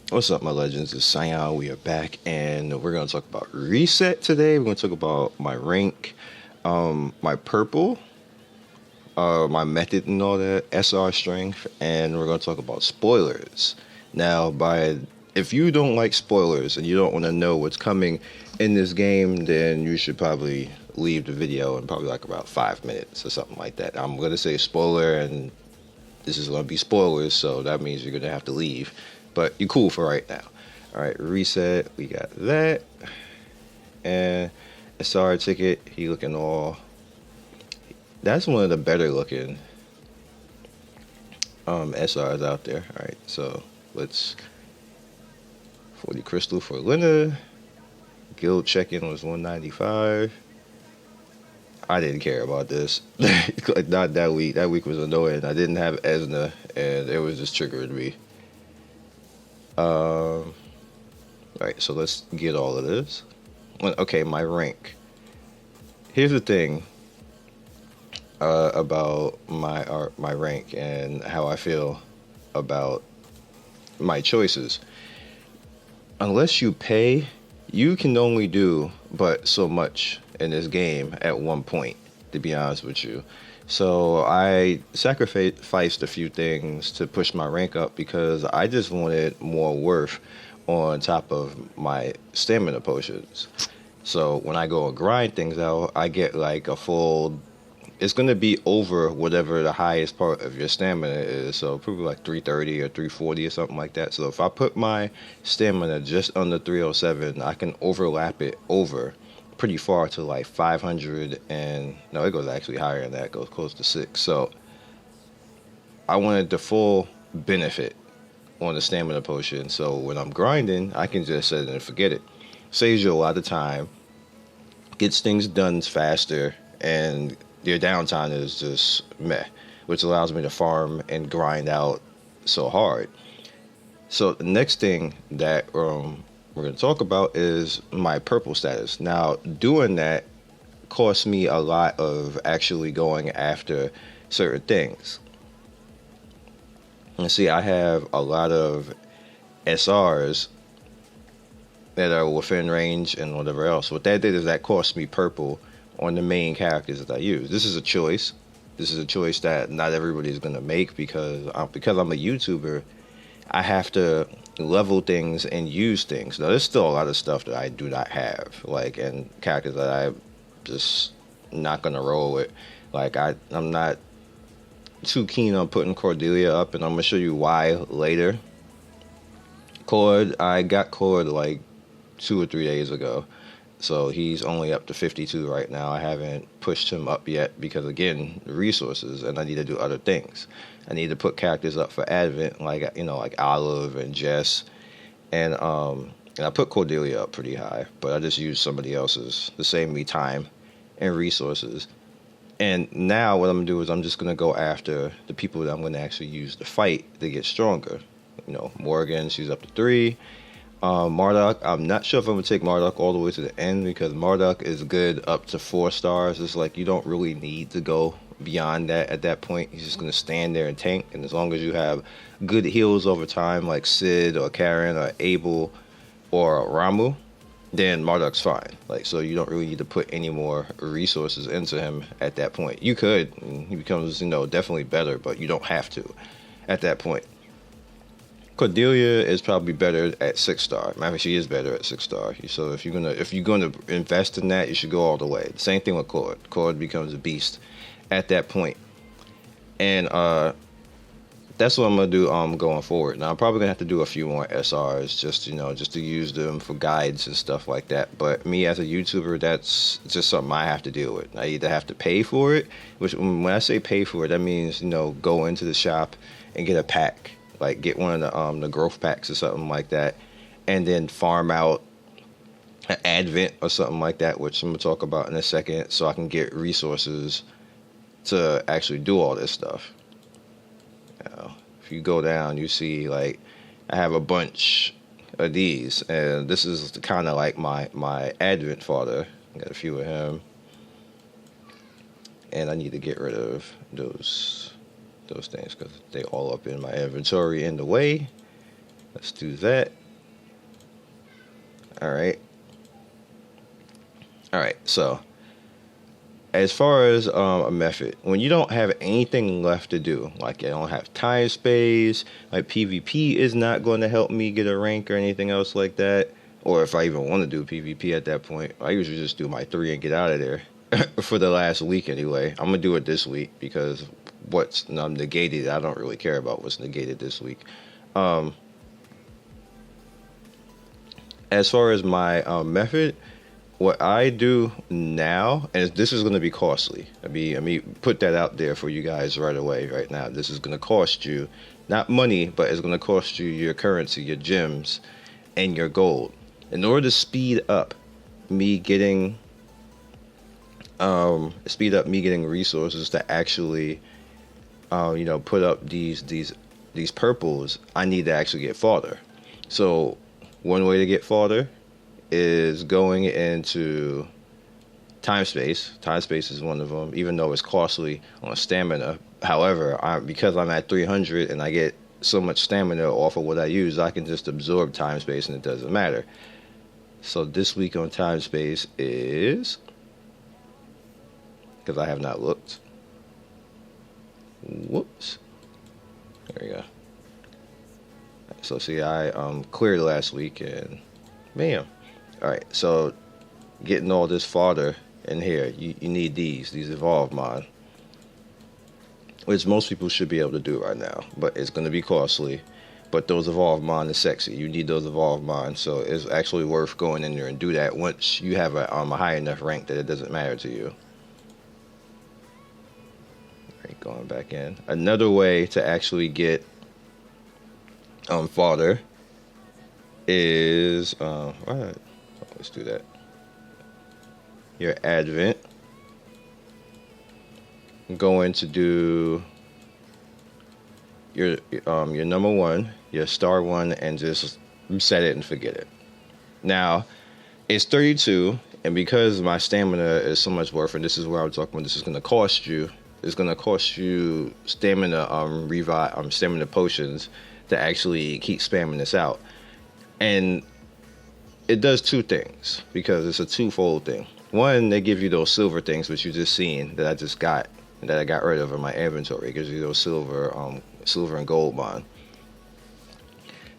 What's up, my legends? It's Scion. We are back, and we're going to talk about reset today. We're going to talk about my rank, my purple, my method, and all that, SR strength, and we're going to talk about spoilers. Now, by if you don't like spoilers and you don't want to know what's coming in this game, then you should probably leave the video in probably like about 5 minutes or something like that. I'm going to say spoiler, and this is going to be spoilers, so that means you're going to have to leave. But you're cool for right now. All right, reset. We got that. And SR ticket. He looking all. That's one of the better looking SRs out there. All right, so let's 40 crystal for Lena. Guild check-in was 195. I didn't care about this. Like not that week. That week was annoying. I didn't have Esna, and it was just triggering me. Right, so let's get all of this. Okay, my rank. Here's the thing about my rank and how I feel about my choices. Unless you pay, you can only do but so much in this game at one point, to be honest with you. So I sacrificed a few things to push my rank up because I just wanted more worth on top of my stamina potions. So when I go and grind things out, I get like a full. It's gonna be over whatever the highest part of your stamina is. So probably like 330 or 340 or something like that. So if I put my stamina just under 307, I can overlap it over pretty far to like 500, and no, it goes actually higher than that. It goes close to 6. So I wanted the full benefit on the stamina potion. So when I'm grinding, I can just set it and forget it. Saves you a lot of time, gets things done faster, and your downtime is just meh, which allows me to farm and grind out so hard. So the next thing that we're going to talk about is my purple status. Now, doing that costs me a lot of actually going after certain things. And see, I have a lot of SRs that are within range and whatever else. What that did is that cost me purple on the main characters that I use. This is a choice. This is a choice that not everybody's going to make because I'm a YouTuber. I have to level things and use things. Now, there's still a lot of stuff that I do not have, like, and characters that I'm just not gonna roll with. Like, I'm not too keen on putting Cordelia up, and I'm gonna show you why later. Cord, I got Cord like 2 or 3 days ago, so he's only up to 52 right now. I haven't pushed him up yet because, again, resources, and I need to do other things. I need to put characters up for Advent, like like Olive and Jess, and I put Cordelia up pretty high, but I just used somebody else's to save me time and resources. And now what I'm gonna do is I'm just gonna go after the people that I'm gonna actually use to fight to get stronger. Morgan, she's up to 3. Marduk, I'm not sure if I'm gonna take Marduk all the way to the end because Marduk is good up to 4 stars. It's like you don't really need to go beyond that at that point. He's just gonna stand there and tank, and as long as you have good heals over time, like Sid or Karen or Abel or Ramu, then Marduk's fine. Like, so you don't really need to put any more resources into him at that point. You could, and he becomes definitely better, but you don't have to at that point. Cordelia is probably better at 6 star. I mean, she is better at 6 star. So if you're gonna invest in that, you should go all the way. The same thing with Cord. Cord becomes a beast at that point, and that's what I'm gonna do. Going forward. Now I'm probably gonna have to do a few more SRs just to use them for guides and stuff like that. But me as a YouTuber, that's just something I have to deal with. I either have to pay for it, which when I say pay for it, that means go into the shop and get a pack. Like get one of the growth packs or something like that, and then farm out an Advent or something like that, which I'm gonna talk about in a second, so I can get resources to actually do all this stuff. If you go down, you see like I have a bunch of these, and this is kind of like my Advent fodder. I got a few of him, and I need to get rid of those things because they all up in my inventory in the way. Let's do that. All right. All right. So, as far as a method, when you don't have anything left to do, like I don't have time space, like PvP is not going to help me get a rank or anything else like that, or if I even want to do PvP at that point, I usually just do my 3 and get out of there for the last week anyway. I'm going to do it this week because what's negated, I don't really care about what's negated this week. As far as my method, what I do now, and this is going to be costly. Let me put that out there for you guys right away, right now. This is going to cost you, not money, but it's going to cost you your currency, your gems, and your gold. In order to speed up me getting resources to actually, put up these purples, I need to actually get fodder. So one way to get fodder is going into time space. Time space is one of them, even though it's costly on stamina. However, because I'm at 300 and I get so much stamina off of what I use, I can just absorb time space and it doesn't matter. So this week on time space is, because I have not looked. Whoops. There we go. So see, I cleared last week and bam. All right, so getting all this fodder in here, you need these evolve mod, which most people should be able to do right now, but it's going to be costly. But those evolve mod is sexy. You need those evolve mod, so it's actually worth going in there and do that once you have a high enough rank that it doesn't matter to you. All right, going back in. Another way to actually get fodder is let's do that. Your advent. I'm going to do your number 1, your star 1, and just set it and forget it. Now, it's 32, and because my stamina is so much worth, and this is where I was talking about, this is going to cost you. It's going to cost you stamina stamina potions to actually keep spamming this out, and it does 2 things because it's a twofold thing. One, they give you those silver things, which you just seen that I just got and that I got rid of in my inventory. It gives you those silver and gold bond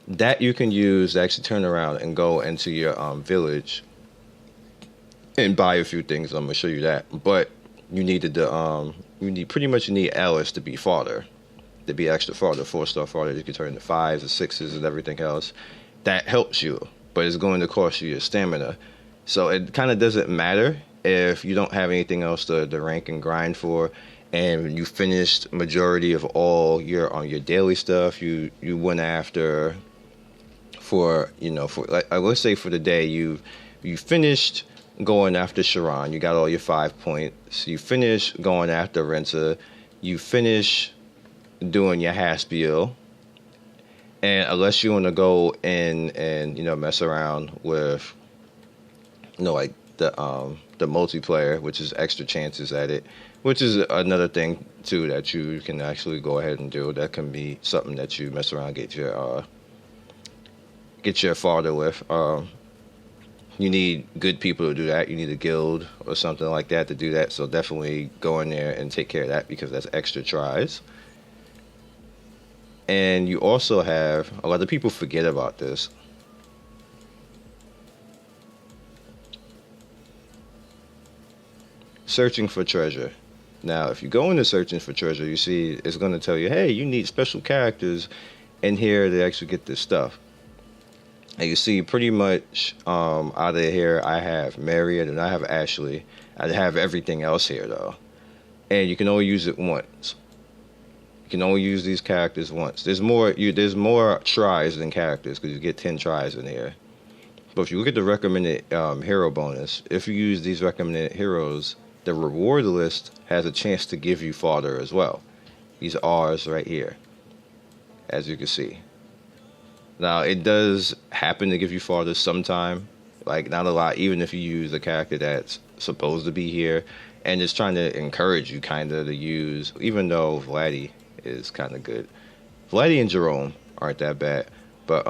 that you can use to actually turn around and go into your village and buy a few things. I'm gonna show you that, but you need you need Alice to be fodder, to be extra fodder, 4-star fodder. You can turn into 5s and 6s and everything else. That helps you, but it's going to cost you your stamina. So it kind of doesn't matter if you don't have anything else to rank and grind for, and you finished majority of all your daily stuff you went after for like let's say for the day you finished going after Sharon, you got all your 5 points, you finish going after Renta, you finish doing your Haspiel. And unless you want to go in and mess around with like the multiplayer, which is extra chances at it, which is another thing too that you can actually go ahead and do. That can be something that you mess around, get your fodder with. You need good people to do that. You need a guild or something like that to do that. So definitely go in there and take care of that because that's extra tries. And you also have, a lot of people forget about this, searching for treasure. Now, if you go into searching for treasure, you see it's going to tell you, hey, you need special characters in here to actually get this stuff. And you see pretty much out of here, I have Marion and I have Ashley. I have everything else here, though. And you can only use it once. You can only use these characters once. There's more tries than characters because you get 10 tries in here. But if you look at the recommended hero bonus, if you use these recommended heroes, the reward list has a chance to give you fodder as well. These R's right here, as you can see. Now, it does happen to give you fodder sometime, like not a lot, even if you use a character that's supposed to be here, and it's trying to encourage you kind of to use, even though Vladdy is kind of good. Vladdy and Jerome aren't that bad, But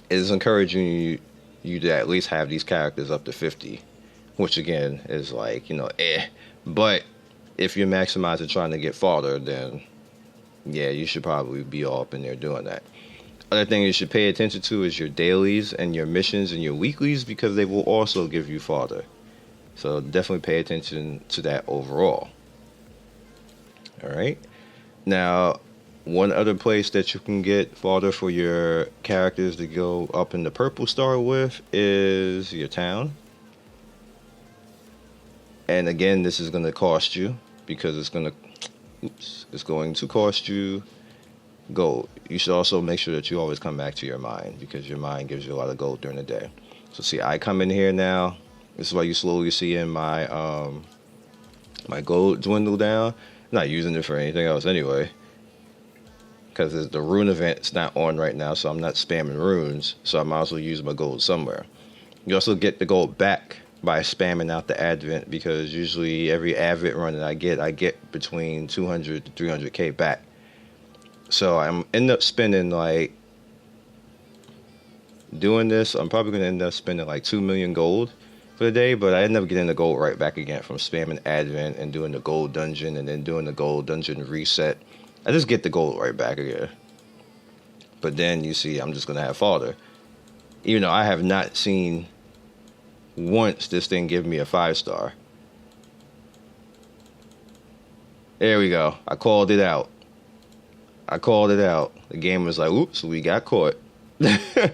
it is encouraging you to at least have these characters up to 50, which again is like, But if you're maximizing trying to get Fodder, then yeah, you should probably be all up in there doing that. Other thing you should pay attention to is your dailies and your missions and your weeklies, because they will also give you Fodder. So definitely pay attention to that overall. All right. Now, one other place that you can get Fodder for your characters to go up in the purple star with is your town. And again, this is going to cost you, because it's going to cost you gold. You should also make sure that you always come back to your mine, because your mine gives you a lot of gold during the day. So see, I come in here now. This is why you slowly see in my my gold dwindle down. I'm not using it for anything else anyway, because the rune event's not on right now, so I'm not spamming runes. So I might as well use my gold somewhere. You also get the gold back by spamming out the advent, because usually every advent run that I get between 200 to 300k back. So I'm end up spending like, doing this, I'm probably gonna end up spending like 2 million gold for the day, but I end up getting the gold right back again from spamming advent and doing the gold dungeon and then doing the gold dungeon reset. I just get the gold right back again. But then you see, I'm just gonna have Fodder, even though I have not seen once this thing give me a 5-star. There we go. I called it out. The game was like, oops, we got caught. It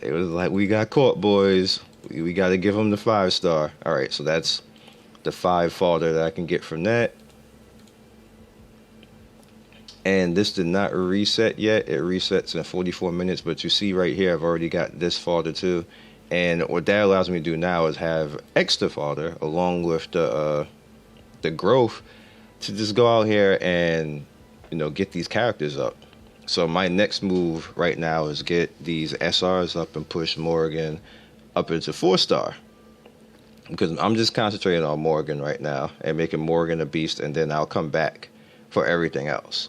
was like, we got caught, boys. We got to give them the 5-star. All right, so that's the 5 Fodder that I can get from that. And this did not reset yet. It resets in 44 minutes, but you see right here, I've already got this Fodder too. And what that allows me to do now is have extra Fodder along with the growth to just go out here and, get these characters up. So my next move right now is get these SRs up and push Morgan up into 4-star. Because I'm just concentrating on Morgan right now and making Morgan a beast, and then I'll come back for everything else.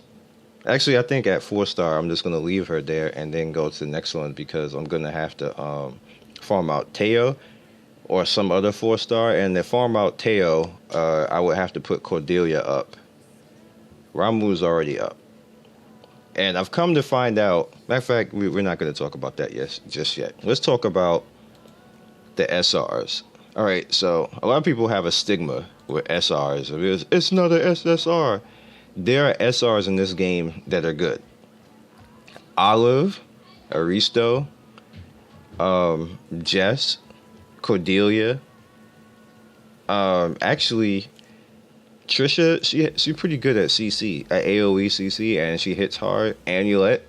Actually, I think at 4-star, I'm just going to leave her there and then go to the next one, because I'm going to have to farm out Teo or some other 4-star. And to farm out Teo, I would have to put Cordelia up. Ramu's already up. And I've come to find out, matter of fact, we're not going to talk about that just yet. Let's talk about the SRs. All right, so a lot of people have a stigma with SRs. It's not an SSR. There are SRs in this game that are good. Olive, Aristo, Jess, Cordelia. Actually, Trisha, she's pretty good at CC, at AoE CC, and she hits hard. Amulet.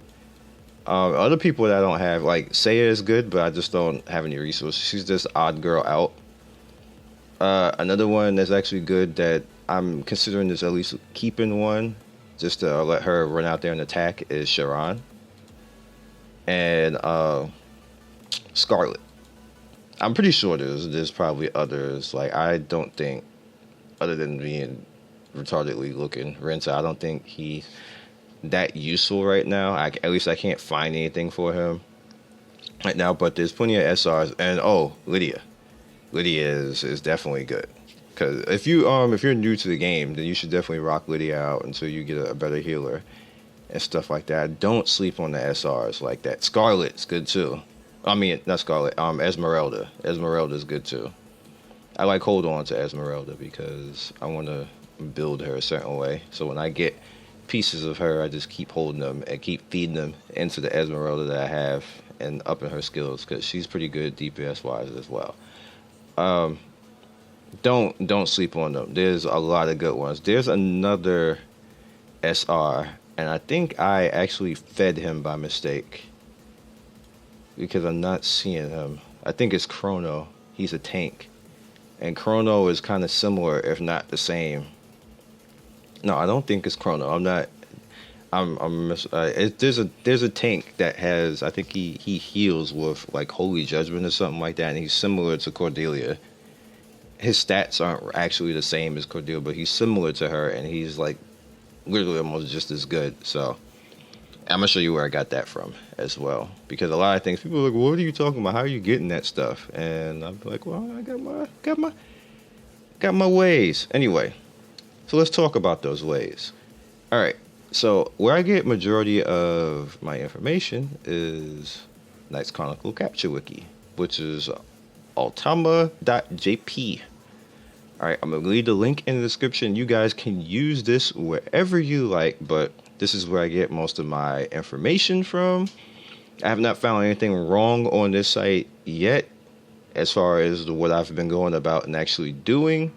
Other people that I don't have, like Saya is good, but I just don't have any resources. She's just odd girl out. Another one that's actually good that I'm considering this at least keeping one, just to let her run out there and attack, is Sharon. And Scarlet. I'm pretty sure there's probably others. Like, I don't think, other than being retardedly looking, Renta, I don't think he's that useful right now. At least I can't find anything for him right now, but there's plenty of SRs. And Lydia. Lydia is definitely good. Because if you're new to the game, then you should definitely rock Lydia out until you get a better healer and stuff like that. Don't sleep on the SRs like that. Scarlet's good too. I mean, not Scarlet. Esmeralda. Esmeralda's good too. I like hold on to Esmeralda because I want to build her a certain way. So when I get pieces of her, I just keep holding them and keep feeding them into the Esmeralda that I have and upping her skills, because she's pretty good DPS wise as well. Don't sleep on them. There's a lot of good ones. There's another SR, and I think I actually fed him by mistake because I'm not seeing him. I think it's Chrono. He's a tank, and Chrono is kind of similar, if not the same. No, I don't think it's Chrono. I'm not. There's a tank that has, I think he heals with like Holy Judgment or something like that, and he's similar to Cordelia. His stats aren't actually the same as Cordelia, but he's similar to her, and he's like literally almost just as good. So I'm gonna show you where I got that from as well, because a lot of things people are like, what are you talking about? How are you getting that stuff? And I'm like, well, I got my ways. Anyway, so let's talk about those ways. All right. So where I get majority of my information is Knights Chronicle Capture Wiki, which is altema.jp. All right, I'm going to leave the link in the description. You guys can use this wherever you like, but this is where I get most of my information from. I have not found anything wrong on this site yet as far as what I've been going about and actually doing.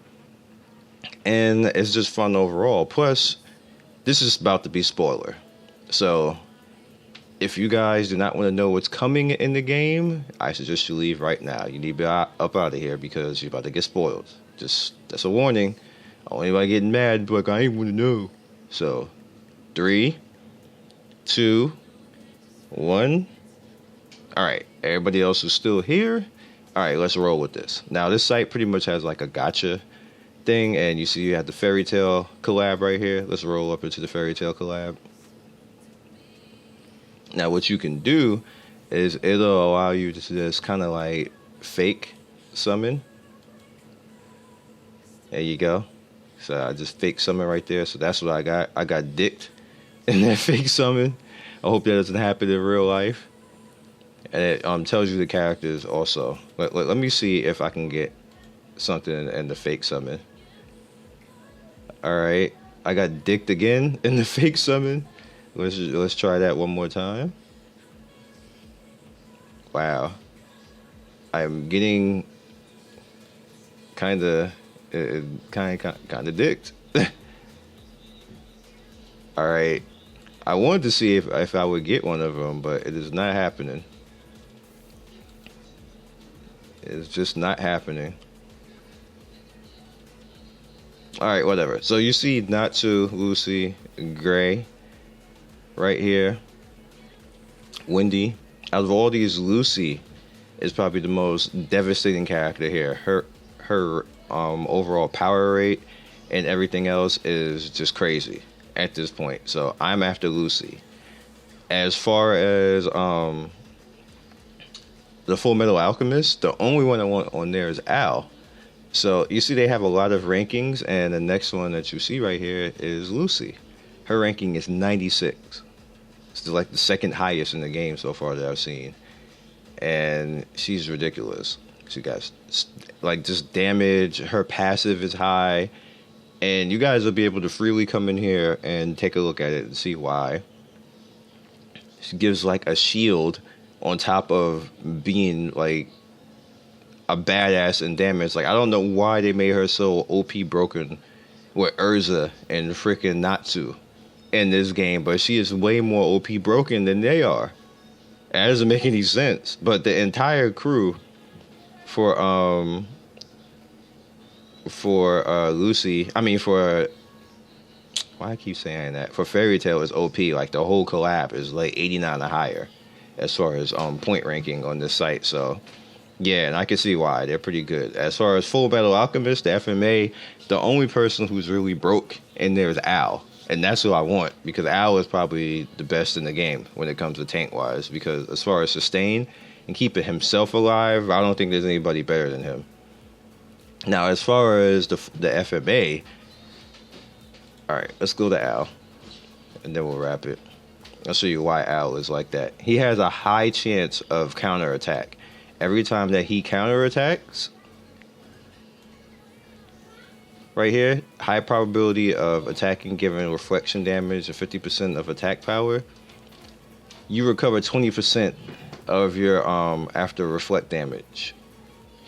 And it's just fun overall. Plus, this is about to be spoiler. So if you guys do not want to know what's coming in the game, I suggest you leave right now. You need to be up out of here because you're about to get spoiled. Just, that's a warning. I don't want anybody getting mad, but I ain't want to know. So, 3, 2, 1. All right, everybody else who's still here. All right, let's roll with this. Now, this site pretty much has like a gotcha thing, and you see you have the Fairy Tail collab right here. Let's roll up into the Fairy Tail collab. Now, what you can do is it'll allow you to just kind of like fake summon. There you go. So I just fake summon right there. So that's what I got. I got dicked in that fake summon. I hope that doesn't happen in real life. And it tells you the characters also. Let me see if I can get something in the fake summon. All right, I got dicked again in the fake summon. Let's try that one more time. Wow, I'm getting kind of dicked. All right, I wanted to see if I would get one of them, but it is not happening. It's just not happening. All right, whatever. So you see Natsu, Lucy, Gray right here. Wendy. Out of all these, Lucy is probably the most devastating character here. Her overall power rate and everything else is just crazy at this point. So I'm after Lucy. As far as the Full Metal Alchemist, the only one I want on there is Al. So you see they have a lot of rankings, and the next one that you see right here is Lucy. Her ranking is 96. It's like the second highest in the game so far that I've seen. And she's ridiculous. She got like just damage. Her passive is high. And you guys will be able to freely come in here and take a look at it and see why. She gives like a shield on top of being like a badass in damage. Like, I don't know why they made her so OP broken with Urza and freaking Natsu in this game, but she is way more OP broken than they are. That doesn't make any sense. But the entire crew for Lucy, why I keep saying that, for Fairy Tail is OP. Like, the whole collab is like 89 or higher as far as point ranking on this site. So yeah, and I can see why. They're pretty good. As far as Full Metal Alchemist, the FMA, the only person who's really broke in there is Al. And that's who I want, because Al is probably the best in the game when it comes to tank-wise. Because as far as sustain and keeping himself alive, I don't think there's anybody better than him. Now, as far as the FMA, all right, let's go to Al, and then we'll wrap it. I'll show you why Al is like that. He has a high chance of counterattack. Every time that he counterattacks, right here, high probability of attacking given reflection damage and 50% of attack power, you recover 20% of your after reflect damage.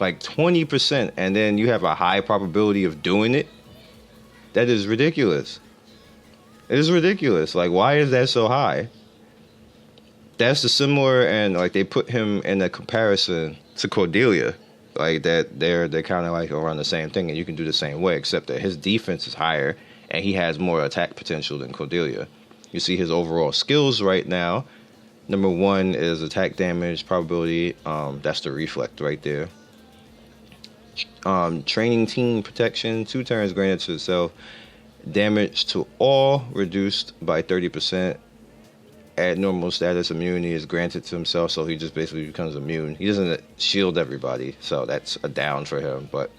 Like 20%, and then you have a high probability of doing it. That is ridiculous. It is ridiculous. Like, why is that so high? That's the similar, and like they put him in a comparison to Cordelia, like that they're kind of like around the same thing, and you can do the same way, except that his defense is higher and he has more attack potential than Cordelia. You see his overall skills right now. Number 1 is attack damage probability. That's the reflect right there. Training team protection, 2 turns granted to itself. Damage to all reduced by 30%. At normal status, immunity is granted to himself, so he just basically becomes immune. He doesn't shield everybody, so that's a down for him. But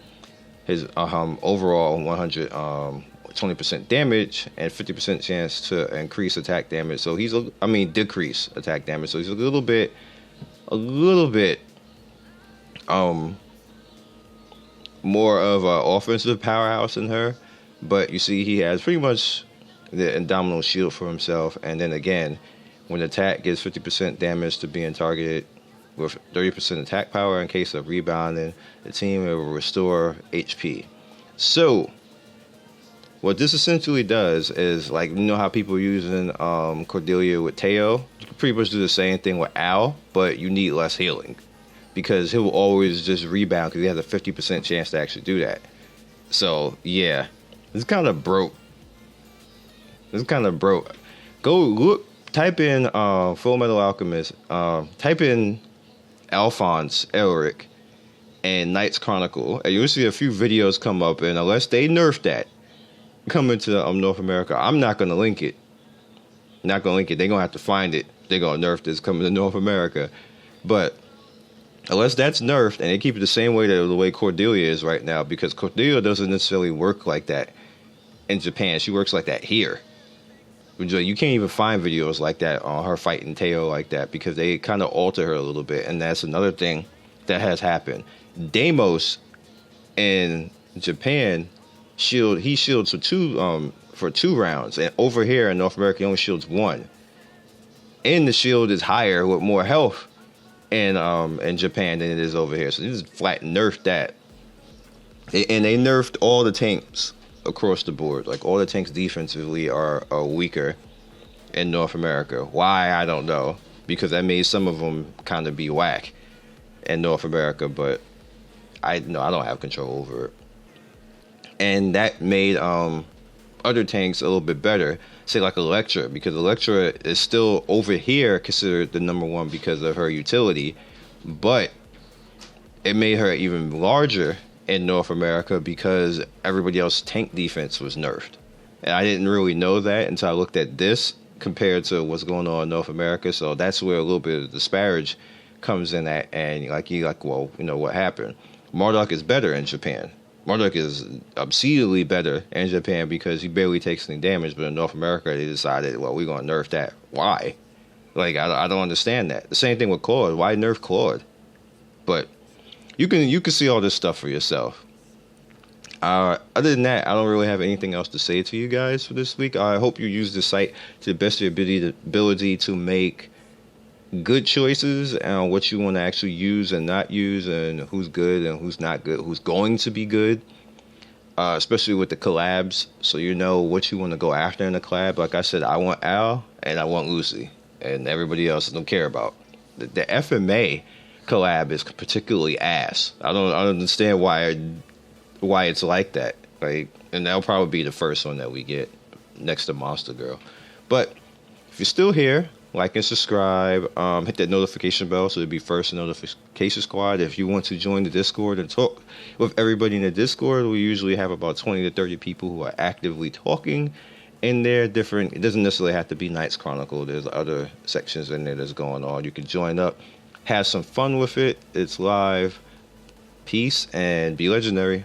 his overall 20% damage and 50% chance to increase attack damage. So decrease attack damage. So he's a little bit more of an offensive powerhouse than her. But you see, he has pretty much the indomitable shield for himself, and then again, when the attack gives 50% damage to being targeted with 30% attack power in case of rebounding, the team will restore HP. So, what this essentially does is, like, you know how people are using Cordelia with Teo? You can pretty much do the same thing with Al, but you need less healing. Because he will always just rebound because he has a 50% chance to actually do that. So, yeah. It's kind of broke. Go look. Type in Full Metal Alchemist. Type in Alphonse Elric and Knight's Chronicle, and you'll see a few videos come up. And unless they nerf that coming to North America, I'm not gonna link it. They're gonna have to find it. They're gonna nerf this coming to North America. But unless that's nerfed and they keep it the same way the way Cordelia is right now, because Cordelia doesn't necessarily work like that in Japan. She works like that here. You can't even find videos like that on her fighting Teo like that because they kind of alter her a little bit, and that's another thing that has happened. Deimos in Japan he shields for two rounds, and over here in North America he only shields one. And the shield is higher with more health in Japan than it is over here, so they just flat nerfed that. And they nerfed all the tanks across the board. Like, all the tanks defensively are weaker in North America. Why, I don't know, because that made some of them kind of be whack in North America, but I don't have control over it. And that made other tanks a little bit better, say like Electra, because Electra is still over here considered the number one because of her utility, but it made her even larger in North America because everybody else's tank defense was nerfed. And I didn't really know that until I looked at this compared to what's going on in North America. So that's where a little bit of disparage comes in at. And well, what happened? Marduk is better in Japan. Marduk is obscenely better in Japan because he barely takes any damage. But in North America, they decided, well, we're going to nerf that. Why? Like, I don't understand that. The same thing with Claude. Why nerf Claude? But you can see all this stuff for yourself. Other than that, I don't really have anything else to say to you guys for this week. I hope you use the site to the best of your ability to make good choices on what you want to actually use and not use, and who's good and who's not good, who's going to be good, especially with the collabs, so you know what you want to go after in the collab. Like I said, I want Al and I want Lucy, and everybody else I don't care about. The FMA collab is particularly ass. I don't understand why it's like that. Like, and that'll probably be the first one that we get next to Monster Girl. But if you're still here, like and subscribe, hit that notification bell so you'll be first in the notification squad. If you want to join the Discord and talk with everybody in the Discord, we usually have about 20 to 30 people who are actively talking in there. It doesn't necessarily have to be Knight's Chronicle. There's other sections in there that's going on. You can join up, have some fun with it. It's live. Peace and be legendary.